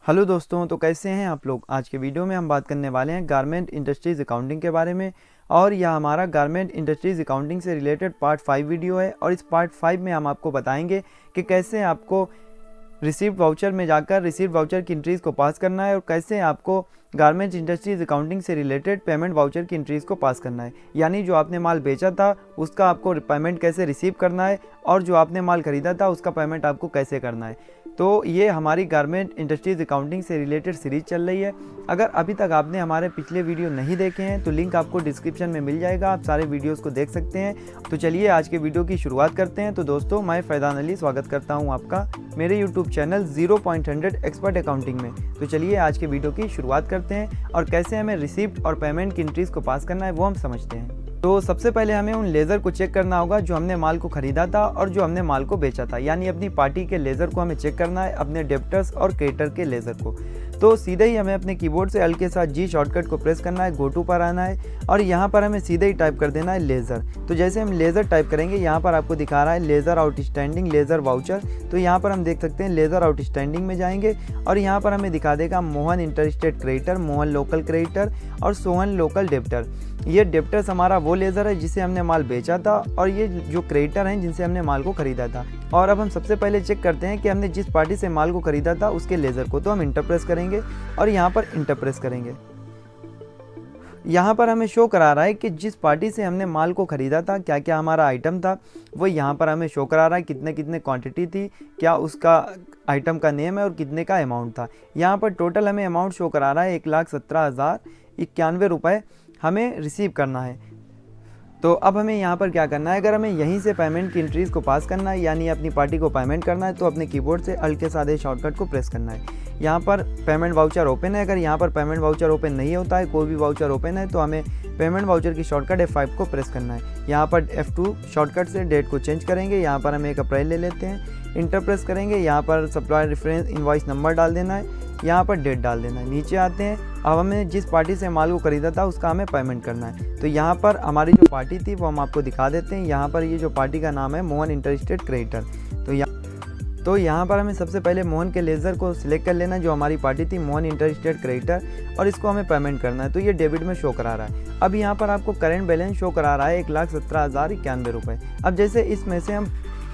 Hello दोस्तों, तो कैसे हैं आप लोग। आज के वीडियो में हम बात करने वाले हैं गारमेंट इंडस्ट्रीज़ अकाउंटिंग के बारे में। और यह हमारा गारमेंट इंडस्ट्रीज़ अकाउंटिंग से रिलेटेड पार्ट 5 वीडियो है। और इस पार्ट 5 में हम आपको बताएंगे कि कैसे आपको रिसीव्ड वाउचर में जाकर रिसीव्ड वाउचर की एंट्रीज़ को पास करना है और कैसे आपको गारमेंट्स इंडस्ट्रीज़ अकाउंटिंग से रिलेटेड पेमेंट वाउचर की एंट्रीज़ को पास करना है। यानी जो आपने माल बेचा था उसका आपको पेमेंट कैसे रिसीव करना है और जो आपने माल ख़रीदा था उसका पेमेंट आपको कैसे करना है। तो ये हमारी गारमेंट इंडस्ट्रीज़ अकाउंटिंग से रिलेटेड सीरीज़ चल रही है। अगर अभी तक आपने हमारे पिछले वीडियो नहीं देखे हैं तो लिंक आपको डिस्क्रिप्शन में मिल जाएगा, आप सारे वीडियोस को देख सकते हैं। तो चलिए आज के वीडियो की शुरुआत करते हैं। तो दोस्तों, मैं फैज़ान अली स्वागत करता हूं आपका मेरे यूट्यूब चैनल 0.100 एक्सपर्ट अकाउंटिंग में। तो चलिए आज के वीडियो की शुरुआत करते हैं और कैसे हमें रिसीप्ट और पेमेंट की एंट्रीज़ को पास करना है वो हम समझते हैं। तो सबसे पहले हमें उन लेज़र को चेक करना होगा जो हमने माल को ख़रीदा था और जो हमने माल को बेचा था। यानी अपनी पार्टी के लेज़र को हमें चेक करना है, अपने डेब्टर्स और क्रेडिटर के लेज़र को। तो सीधे ही हमें अपने कीबोर्ड से एल के साथ जी शॉर्टकट को प्रेस करना है, गो टू पर आना है और यहाँ पर हमें सीधे ही टाइप कर देना है लेज़र। तो जैसे हम लेज़र टाइप करेंगे यहाँ पर आपको दिखा रहा है लेज़र आउटस्टैंडिंग लेज़र वाउचर। तो यहाँ पर हम देख सकते हैं लेज़र आउटस्टैंडिंग में जाएंगे और यहाँ पर हमें दिखा देगा Mohan interstate creditor, Mohan local creditor और सोहन लोकल डेब्टर। ये डेब्टर्स हमारा वो लेज़र है जिसे हमने माल बेचा था और ये जो क्रेडिटर हैं जिनसे हमने माल को ख़रीदा था। और अब हम सबसे पहले चेक करते हैं कि हमने जिस पार्टी से माल को ख़रीदा था उसके लेज़र को। तो हम इंटर प्रेस करेंगे और यहाँ पर इंटर प्रेस करेंगे। यहाँ पर हमें शो करा रहा है कि जिस पार्टी से हमने माल को ख़रीदा था क्या क्या हमारा आइटम था वो यहाँ पर हमें शो करा रहा है। कितने कितने क्वांटिटी थी, क्या उसका आइटम का नेम है और कितने का अमाउंट था। यहाँ पर टोटल हमें अमाउंट शो करा रहा है 1,17,091 रुपये हमें रिसीव करना है। तो अब हमें यहाँ पर क्या करना है, अगर हमें यहीं से पेमेंट की एंट्रीज़ को पास करना है यानी अपनी पार्टी को पेमेंट करना है तो अपने कीबोर्ड से अल्ट के साथ शॉर्टकट को प्रेस करना है। यहाँ पर पेमेंट वाउचर ओपन है। अगर यहाँ पर पेमेंट वाउचर ओपन नहीं होता है, कोई भी वाउचर ओपन है तो हमें पेमेंट वाउचर की शॉर्टकट F5 को प्रेस करना है। यहाँ पर F2 शॉर्टकट से डेट को चेंज करेंगे। यहाँ पर हम 1 अप्रैल ले लेते हैं, इंटर प्रेस करेंगे। यहाँ पर सप्लायर रेफरेंस इनवॉइस नंबर डाल देना है, यहाँ पर डेट डाल देना है। नीचे आते हैं, अब हमें जिस पार्टी से माल को ख़रीदा था उसका हमें पेमेंट करना है। तो यहाँ पर हमारी जो पार्टी थी वो हम आपको दिखा देते हैं। यहाँ पर ये जो पार्टी का नाम है मोहन इंटरस्टेट क्रेडिटर। तो यहाँ पर हमें सबसे पहले मोहन के लेज़र को सिलेक्ट कर लेना जो हमारी पार्टी थी मोहन इंटरस्टेट क्रेडिटर, और इसको हमें पेमेंट करना है। तो ये डेबिट में शो करा रहा है। अब यहाँ पर आपको करेंट बैलेंस शो करा रहा है 1,17,091 रुपये। अब जैसे इसमें से हम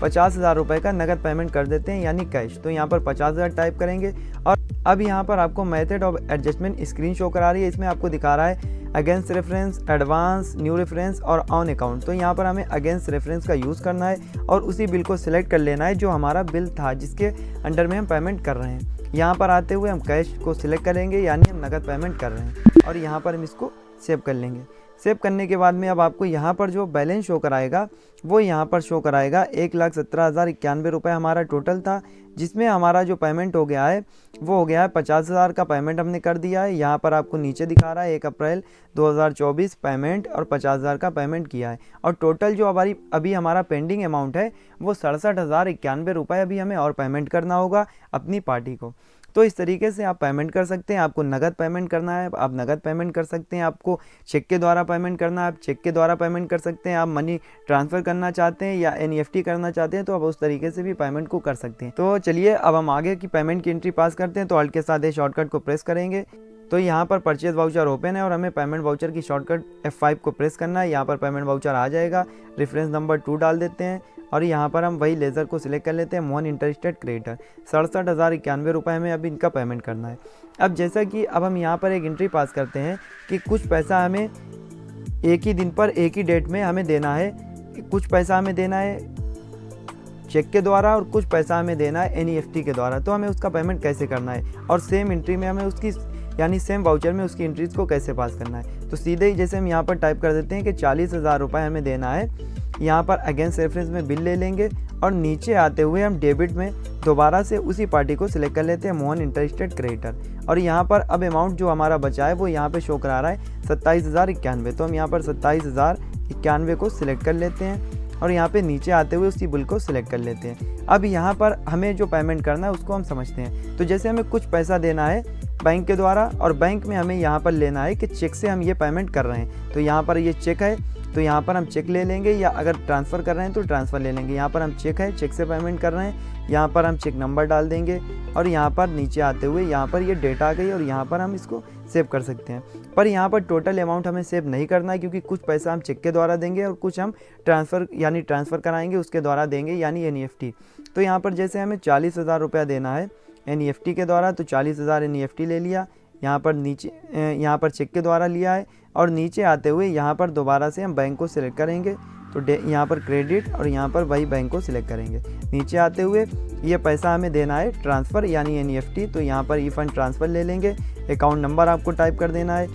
50,000 रुपये का नगद पेमेंट कर देते हैं यानी कैश। तो यहाँ पर 50,000 टाइप करेंगे और अब यहाँ पर आपको method of adjustment screen show करा रही है। इसमें आपको दिखा रहा है against reference, advance, new reference और ऑन अकाउंट। तो यहाँ पर हमें अगेंस्ट रेफरेंस का यूज़ करना है और उसी बिल को सिलेक्ट कर लेना है जो हमारा बिल था जिसके अंडर में हम पेमेंट कर रहे हैं। यहाँ पर आते हुए हम कैश को सिलेक्ट करेंगे यानी हम नगद पेमेंट कर रहे हैं और यहाँ पर हम इसको सेव कर लेंगे। सेव करने के बाद में अब आपको यहाँ पर जो बैलेंस शो कराएगा वो यहाँ पर शो कराएगा 1,17,091 रुपये हमारा टोटल था, जिसमें हमारा जो पेमेंट हो गया है वो हो गया है 50,000 का पेमेंट हमने कर दिया है। यहाँ पर आपको नीचे दिखा रहा है 1 अप्रैल 2024 पेमेंट और 50,000 का पेमेंट किया है। और टोटल जो अभी हमारा पेंडिंग अमाउंट है वो 67,091 रुपये अभी हमें और पेमेंट करना होगा अपनी पार्टी को। तो इस तरीके से आप पेमेंट कर सकते हैं। आपको नगद पेमेंट करना है आप नगद पेमेंट कर सकते हैं, आपको चेक के द्वारा पेमेंट करना है आप चेक के द्वारा पेमेंट कर सकते हैं, आप मनी ट्रांसफ़र करना चाहते हैं या NEFT करना चाहते हैं तो आप उस तरीके से भी पेमेंट को कर सकते हैं। तो चलिए अब हम आगे की पेमेंट की एंट्री पास करते हैं। तो अल्ट के साथ शॉर्टकट को प्रेस करेंगे। तो यहाँ पर परचेज वाउचर ओपन है और हमें पेमेंट वाउचर की शॉर्टकट F5 को प्रेस करना है। यहाँ पर पेमेंट वाउचर आ जाएगा, रेफरेंस नंबर 2 डाल देते हैं और यहाँ पर हम वही लेज़र को सिलेक्ट कर लेते हैं मोहन इंटरस्टेट क्रेडिटर। 67,091 रुपये हमें अभी इनका पेमेंट करना है। अब जैसा कि अब हम यहाँ पर एक एंट्री पास करते हैं कि कुछ पैसा हमें एक ही दिन पर एक ही डेट में हमें देना है। कुछ पैसा हमें देना है चेक के द्वारा और कुछ पैसा हमें देना है NEFT के द्वारा। तो हमें उसका पेमेंट कैसे करना है और सेम एंट्री में हमें उसकी यानी सेम वाउचर में उसकी एंट्रीज़ को कैसे पास करना है। तो सीधे ही जैसे हम यहाँ पर टाइप कर देते हैं कि 40,000 रुपये हमें देना है। यहाँ पर अगेंस्ट रेफरेंस में बिल ले लेंगे और नीचे आते हुए हम डेबिट में दोबारा से उसी पार्टी को सिलेक्ट कर लेते हैं मोहन इंटरस्टेट क्रेडिटर। और यहाँ पर अब अमाउंट जो हमारा बचा है वो यहाँ पे शो करा रहा है 27,091। तो हम यहाँ पर 27,091 को सिलेक्ट कर लेते हैं और यहाँ पे नीचे आते हुए उसी बिल को सिलेक्ट कर लेते हैं। अब यहाँ पर हमें जो पेमेंट करना है उसको हम समझते हैं। तो जैसे हमें कुछ पैसा देना है बैंक के द्वारा और बैंक में हमें यहाँ पर लेना है कि चेक से हम ये पेमेंट कर रहे हैं। तो यहाँ पर ये चेक है तो यहाँ पर हम चेक ले लेंगे, या अगर ट्रांसफ़र कर रहे हैं तो ट्रांसफ़र ले लेंगे। यहाँ पर हम चेक है, चेक से पेमेंट कर रहे हैं, यहाँ पर हम चेक नंबर डाल देंगे और यहाँ पर नीचे आते हुए यहाँ पर ये डेट आ गई और यहाँ पर हम इसको सेव कर सकते हैं। पर यहाँ पर टोटल अमाउंट हमें सेव नहीं करना है, क्योंकि कुछ पैसा हम चेक के द्वारा देंगे और कुछ हम ट्रांसफ़र कराएंगे उसके द्वारा देंगे, यानी NEFT। तो यहाँ पर जैसे हमें 40,000 रुपया देना है NEFT के द्वारा, तो 40,000 NEFT ले लिया। यहाँ पर नीचे यहाँ पर चेक के द्वारा लिया है और नीचे आते हुए यहाँ पर दोबारा से हम बैंक को सिलेक्ट करेंगे, तो यहाँ पर क्रेडिट और यहाँ पर वही बैंक को सिलेक्ट करेंगे। नीचे आते हुए ये पैसा हमें देना है ट्रांसफ़र यानी NEFT, तो यहाँ पर ई फंड ट्रांसफ़र ले लेंगे। अकाउंट नंबर आपको टाइप कर देना है,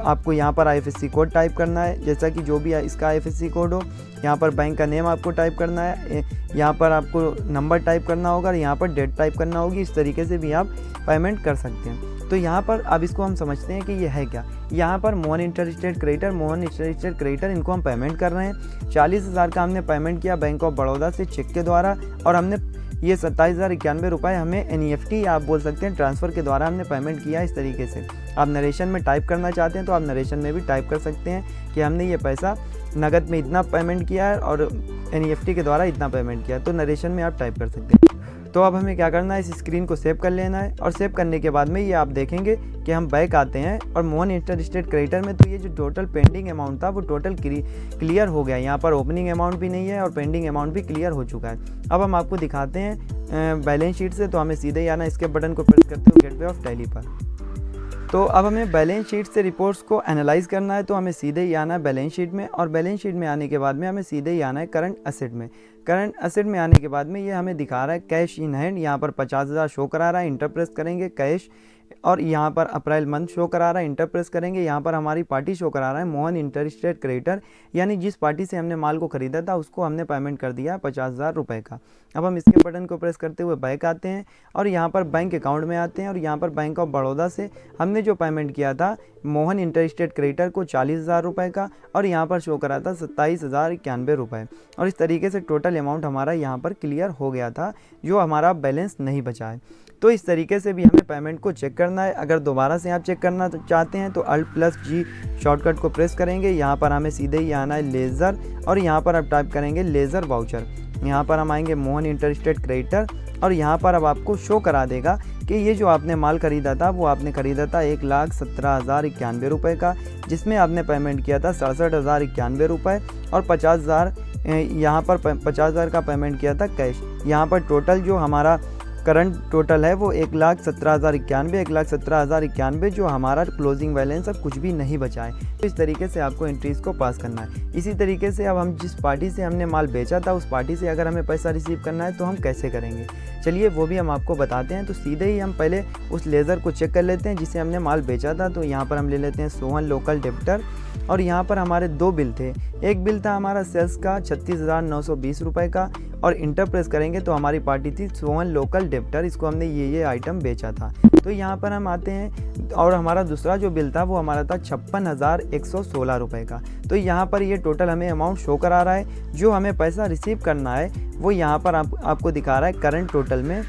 आपको यहाँ पर IFSC कोड टाइप करना है, जैसा कि जो भी इसका IFSC कोड हो। यहाँ पर बैंक का नेम आपको टाइप करना है, यहाँ पर आपको नंबर टाइप करना होगा और यहाँ पर डेट टाइप करना होगी। इस तरीके से भी आप पेमेंट कर सकते हैं। तो यहाँ पर अब इसको हम समझते हैं कि ये है क्या। यहाँ पर मोहन इंटरस्टेट क्रेडिटर इनको हम पेमेंट कर रहे हैं। 40,000 का हमने पेमेंट किया बैंक ऑफ बड़ौदा से चेक के द्वारा, और हमने ये 27,091 रुपये हमें NEFT या आप बोल सकते हैं ट्रांसफ़र के द्वारा हमने पेमेंट किया। इस तरीके से आप नरेशन में टाइप करना चाहते हैं तो आप नरेशन में भी टाइप कर सकते हैं कि हमने ये पैसा नगद में इतना पेमेंट किया है और NEFT के द्वारा इतना पेमेंट किया है, तो नरेशन में आप टाइप कर सकते हैं। तो अब हमें क्या करना है, इस स्क्रीन को सेव कर लेना है और सेव करने के बाद में ये आप देखेंगे कि हम बैक आते हैं और मोहन इंटरस्टेट क्रेडिटर में तो ये जो टोटल पेंडिंग अमाउंट था वो टोटल क्लियर हो गया। यहाँ पर ओपनिंग अमाउंट भी नहीं है और पेंडिंग अमाउंट भी क्लियर हो चुका है। अब हम आपको दिखाते हैं बैलेंस शीट से, तो हमें सीधे ही आना, इसके बटन को प्रेस करते हुए गेटवे ऑफ टैली पर। तो अब हमें बैलेंस शीट से रिपोर्ट्स को एनालाइज करना है, तो हमें सीधे ही आना है बैलेंस शीट में, और बैलेंस शीट में आने के बाद में हमें सीधे ही आना है करंट असेट में। करंट असेट में आने के बाद में ये हमें दिखा रहा है कैश इन हैंड, यहाँ पर 50,000 शो करा रहा है, इंटर प्रेस करेंगे कैश, और यहाँ पर अप्रैल मंथ शो करा रहा है, इंटर प्रेस करेंगे। यहाँ पर हमारी पार्टी शो करा रहा है मोहन इंटरस्टेट क्रेडिटर, यानी जिस पार्टी से हमने माल को खरीदा था उसको हमने पेमेंट कर दिया 50,000 रुपये का। अब हम इसके बटन को प्रेस करते हुए बैक आते हैं और यहाँ पर बैंक अकाउंट में आते हैं, और यहाँ पर बैंक ऑफ बड़ौदा से हमने जो पेमेंट किया था मोहन इंटरस्टेट क्रेडिटर को 40,000 रुपये का, और यहाँ पर शो करा था 27,091 रुपये। और इस तरीके से टोटल अमाउंट हमारा यहाँ पर क्लियर हो गया था, जो हमारा बैलेंस नहीं बचा है। तो इस तरीके से भी हमें पेमेंट को चेक करना है। अगर दोबारा से आप चेक करना चाहते हैं तो Alt+G शॉर्टकट को प्रेस करेंगे। यहाँ पर हमें सीधे ही आना है लेज़र, और यहाँ पर आप टाइप करेंगे लेज़र वाउचर। यहाँ पर हम आएंगे मोहन इंटरस्टेट क्रेडिटर, और यहाँ पर अब आपको शो करा देगा कि ये जो आपने माल खरीदा था वो आपने खरीदा था 1,17,091 रुपये का, जिसमें आपने पेमेंट किया था 67,091 रुपये, और 50,000 यहाँ पर 50,000 का पेमेंट किया था कैश। यहाँ पर टोटल जो हमारा करंट टोटल है वो 1,17,091, 1,17,091 जो हमारा क्लोजिंग बैलेंस अब कुछ भी नहीं बचा है। तो इस तरीके से आपको एंट्रीज़ को पास करना है। इसी तरीके से अब हम जिस पार्टी से हमने माल बेचा था उस पार्टी से अगर हमें पैसा रिसीव करना है तो हम कैसे करेंगे, चलिए वो भी हम आपको बताते हैं। तो सीधे ही हम पहले उस लेज़र को चेक कर लेते हैं जिसे हमने माल बेचा था। तो यहाँ पर हम ले लेते हैं सोहन लोकल डेबिटर, और यहाँ पर हमारे दो बिल थे। एक बिल था हमारा सेल्स का 36,920 रुपये का, और इंटर प्रेस करेंगे तो हमारी पार्टी थी सोहन लोकल डेबिटर, इसको हमने ये आइटम बेचा था। तो यहाँ पर हम आते हैं, और हमारा दूसरा जो बिल था वो हमारा था 56,116 रुपये का। तो यहाँ पर ये टोटल हमें अमाउंट शो करा रहा है। जो हमें पैसा रिसीव करना है वो यहाँ पर आपको दिखा रहा है करंट टोटल में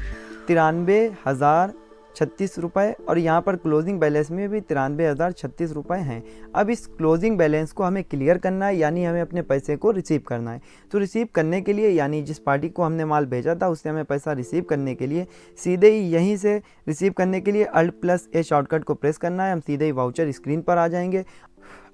93,036 रुपये, और यहाँ पर क्लोजिंग बैलेंस में भी 93,036 रुपये हैं। अब इस क्लोजिंग बैलेंस को हमें क्लियर करना है, यानी हमें अपने पैसे को रिसीव करना है। तो रिसीव करने के लिए, यानी जिस पार्टी को हमने माल भेजा था उससे हमें पैसा रिसीव करने के लिए सीधे ही यहीं से रिसीव करने के लिए Alt+A शॉर्टकट को प्रेस करना है। हम सीधे ही वाउचर स्क्रीन पर आ जाएंगे,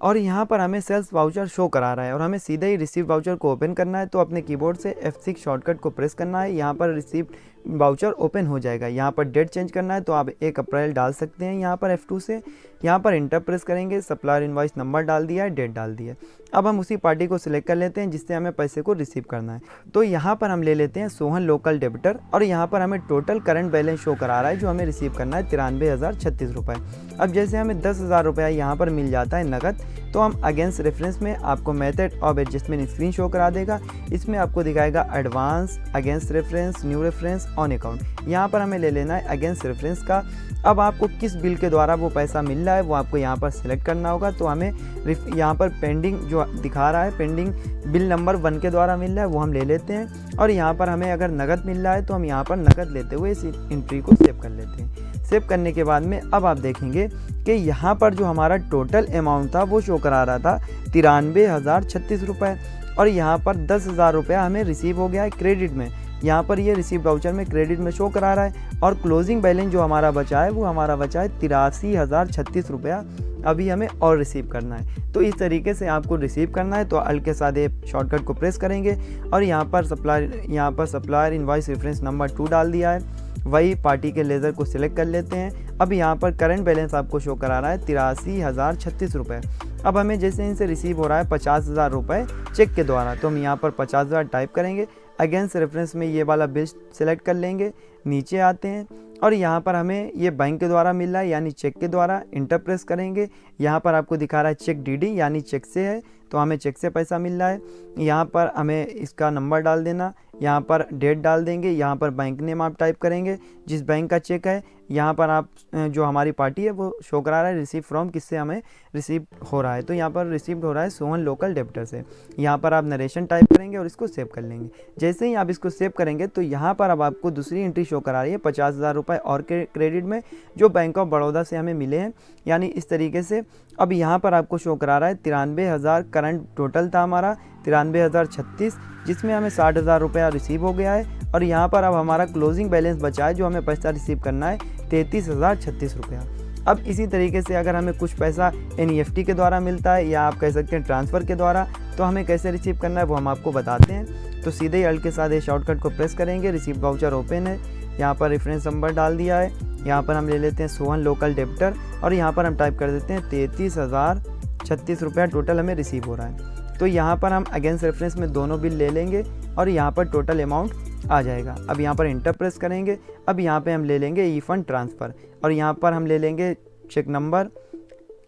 और यहाँ पर हमें सेल्स वाउचर शो करा रहा है और हमें सीधे ही रिसीव वाउचर को ओपन करना है। तो अपने कीबोर्ड से F6 शॉर्टकट को प्रेस करना है। यहाँ पर रिसीव वाउचर ओपन हो जाएगा। यहाँ पर डेट चेंज करना है तो आप 1 अप्रैल डाल सकते हैं। यहाँ पर F2 से यहाँ पर इंटर प्रेस करेंगे, सप्लायर इनवॉइस नंबर डाल दिया है, डेट डाल दिया है। अब हम उसी पार्टी को सिलेक्ट कर लेते हैं जिससे हमें पैसे को रिसीव करना है। तो यहाँ पर हम ले लेते हैं सोहन लोकल डेबिटर, और यहाँ पर हमें टोटल करंट बैलेंस शो करा रहा है जो हमें रिसीव करना है 93,036 रुपये। अब जैसे हमें 10,000 रुपया यहाँ पर मिल जाता है नगद, तो हम अगेंस्ट रेफरेंस में आपको method of adjustment screen show करा देगा। इसमें आपको दिखाएगा advance, against reference, new reference, on account. यहाँ पर हमें ले लेना है अगेंस्ट रेफरेंस का। अब आपको किस बिल के द्वारा वो पैसा मिल रहा है वो आपको यहाँ पर सिलेक्ट करना होगा। तो हमें यहाँ पर पेंडिंग जो दिखा रहा है, पेंडिंग बिल नंबर 1 के द्वारा मिल रहा है वो हम ले लेते हैं, और यहाँ पर हमें अगर नगद मिल रहा है तो हम यहाँ पर नगद लेते हुए इस एंट्री को सेव कर लेते हैं। सेव करने के बाद में अब आप देखेंगे कि यहाँ पर जो हमारा टोटल अमाउंट था वो शो करा रहा था 93,036 रुपये, और यहाँ पर 10,000 रुपया हमें रिसीव हो गया है क्रेडिट में। यहाँ पर ये रिसीव वाउचर में क्रेडिट में शो करा रहा है, और क्लोजिंग बैलेंस जो हमारा बचा है वो हमारा बचा है 83,036 रुपया अभी हमें और रिसीव करना है। तो इस तरीके से आपको रिसीव करना है। तो अल्ट के साथ शॉर्टकट को प्रेस करेंगे और यहाँ पर सप्लायर इनवॉइस रेफरेंस नंबर 2 डाल दिया है, वही पार्टी के लेज़र को सिलेक्ट कर लेते हैं। अब यहाँ पर करंट बैलेंस आपको शो करा रहा है 83,036 रुपये। अब हमें जैसे इनसे रिसीव हो रहा है 50,000 रुपये चेक के द्वारा, तो हम यहाँ पर 50,000 टाइप करेंगे। अगेंस्ट रेफरेंस में ये वाला बिल सेलेक्ट कर लेंगे, नीचे आते हैं और यहाँ पर हमें ये बैंक के द्वारा मिल रहा है यानी चेक के द्वारा, इंटर प्रेस करेंगे। यहाँ पर आपको दिखा रहा है चेक डीडी यानी चेक से है, तो हमें चेक से पैसा मिल रहा है। यहाँ पर हमें इसका नंबर डाल देना, यहाँ पर डेट डाल देंगे, यहाँ पर बैंक नेम आप टाइप करेंगे जिस बैंक का चेक है। यहाँ पर आप जो हमारी पार्टी है वो शो करा रहा है रिसीव फ्रॉम किससे हमें रिसीव हो रहा है, तो यहाँ पर रिसीव्ड हो रहा है सोहन लोकल डेबिटर से। यहाँ पर आप नरेशन टाइप करेंगे और इसको सेव कर लेंगे। जैसे ही आप इसको सेव करेंगे तो यहाँ पर अब आपको दूसरी एंट्री शो करा रही है 50,000 रुपये और क्रेडिट में जो बैंक ऑफ बड़ौदा से हमें मिले हैं, यानी इस तरीके से। अब यहाँ पर आपको शो करा रहा है 93,000 करंट टोटल था हमारा 93,036, जिसमें हमें 60,000 रुपया रिसीव हो गया है। और यहाँ पर अब हमारा क्लोजिंग बैलेंस बचा है जो हमें पैसा रिसीव करना है 33,036 रुपया। अब इसी तरीके से अगर हमें कुछ पैसा NEFT के द्वारा मिलता है या आप कह सकते हैं ट्रांसफ़र के द्वारा, तो हमें कैसे रिसीव करना है वो हम आपको बताते हैं। तो सीधे ही अल्ट के साथ शॉर्टकट को प्रेस करेंगे, रिसीव वाउचर ओपन है, यहाँ पर रेफरेंस नंबर डाल दिया है। यहाँ पर हम ले लेते हैं सोहन लोकल डेबिटर और यहाँ पर हम टाइप कर देते हैं 33,036 रुपया टोटल हमें रिसीव हो रहा है। तो यहाँ पर हम अगेंस्ट रेफरेंस में दोनों बिल ले लेंगे और यहाँ पर टोटल अमाउंट आ जाएगा। अब यहाँ पर इंटर प्रेस करेंगे। अब यहाँ पे हम ले लेंगे ई फंड ट्रांसफ़र और यहाँ पर हम ले लेंगे चेक नंबर,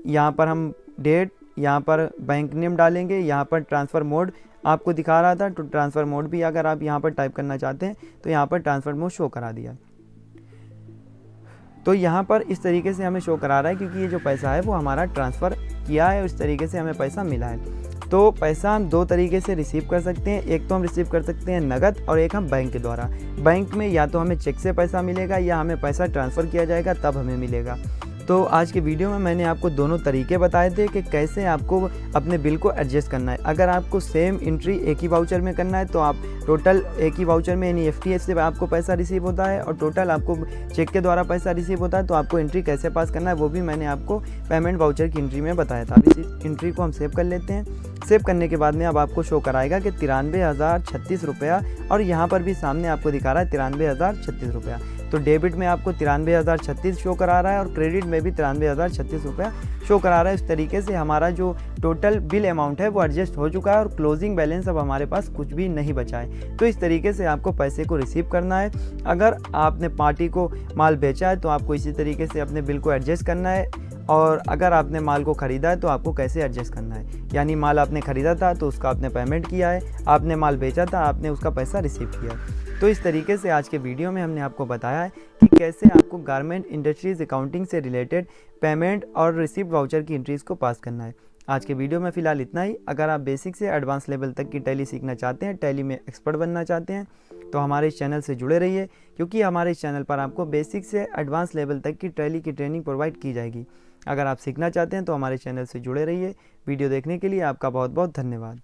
यहाँ पर हम डेट, यहाँ पर बैंक नेम डालेंगे, यहाँ पर ट्रांसफ़र मोड आपको दिखा रहा था, तो ट्रांसफ़र मोड भी अगर आप यहाँ पर टाइप करना चाहते हैं तो यहाँ पर ट्रांसफ़र मोड शो करा दिया। तो यहाँ पर इस तरीके से हमें शो करा रहा है क्योंकि ये जो पैसा है वो हमारा ट्रांसफ़र किया है, इस तरीके से हमें पैसा मिला है। तो पैसा हम दो तरीके से रिसीव कर सकते हैं, एक तो हम रिसीव कर सकते हैं नगद और एक हम बैंक के द्वारा। बैंक में या तो हमें चेक से पैसा मिलेगा या हमें पैसा ट्रांसफ़र किया जाएगा तब हमें मिलेगा। तो आज के वीडियो में मैंने आपको दोनों तरीके बताए थे कि कैसे आपको अपने बिल को एडजस्ट करना है। अगर आपको सेम एंट्री एक ही वाउचर में करना है तो आप टोटल एक ही वाउचर में NEFT से आपको पैसा रिसीव होता है और टोटल आपको चेक के द्वारा पैसा रिसीव होता है, तो आपको एंट्री कैसे पास करना है वो भी मैंने आपको पेमेंट वाउचर की एंट्री में बताया था। अब इस एंट्री को हम सेव कर लेते हैं। सेव करने के बाद में अब आपको शो कराएगा कि 93,036 रुपया और यहाँ पर भी सामने आपको दिखा रहा है 93,036 रुपया। तो डेबिट में आपको 93,036 शो करा रहा है और क्रेडिट में भी 93,036 रुपया शो करा रहा है। इस तरीके से हमारा जो टोटल बिल अमाउंट है वो एडजस्ट हो चुका है और क्लोजिंग बैलेंस अब हमारे पास कुछ भी नहीं बचा है। तो इस तरीके से आपको पैसे को रिसीव करना है। अगर आपने पार्टी को माल बेचा है तो आपको इसी तरीके से अपने बिल को एडजस्ट करना है, और अगर आपने माल को ख़रीदा है तो आपको कैसे एडजस्ट करना है, यानी माल आपने ख़रीदा था तो उसका आपने पेमेंट किया है, आपने माल बेचा था आपने उसका पैसा रिसीव किया। तो इस तरीके से आज के वीडियो में हमने आपको बताया है कि कैसे आपको गारमेंट इंडस्ट्रीज़ अकाउंटिंग से रिलेटेड पेमेंट और रिसीप्ट वाउचर की एंट्रीज़ को पास करना है। आज के वीडियो में फ़िलहाल इतना ही। अगर आप बेसिक से एडवांस लेवल तक की टैली सीखना चाहते हैं, टैली में एक्सपर्ट बनना चाहते हैं, तो हमारे इस चैनल से जुड़े रहिए, क्योंकि हमारे इस चैनल पर आपको बेसिक से एडवांस लेवल तक की टैली की ट्रेनिंग प्रोवाइड की जाएगी। अगर आप सीखना चाहते हैं तो हमारे चैनल से जुड़े रहिए। वीडियो देखने के लिए आपका बहुत बहुत धन्यवाद।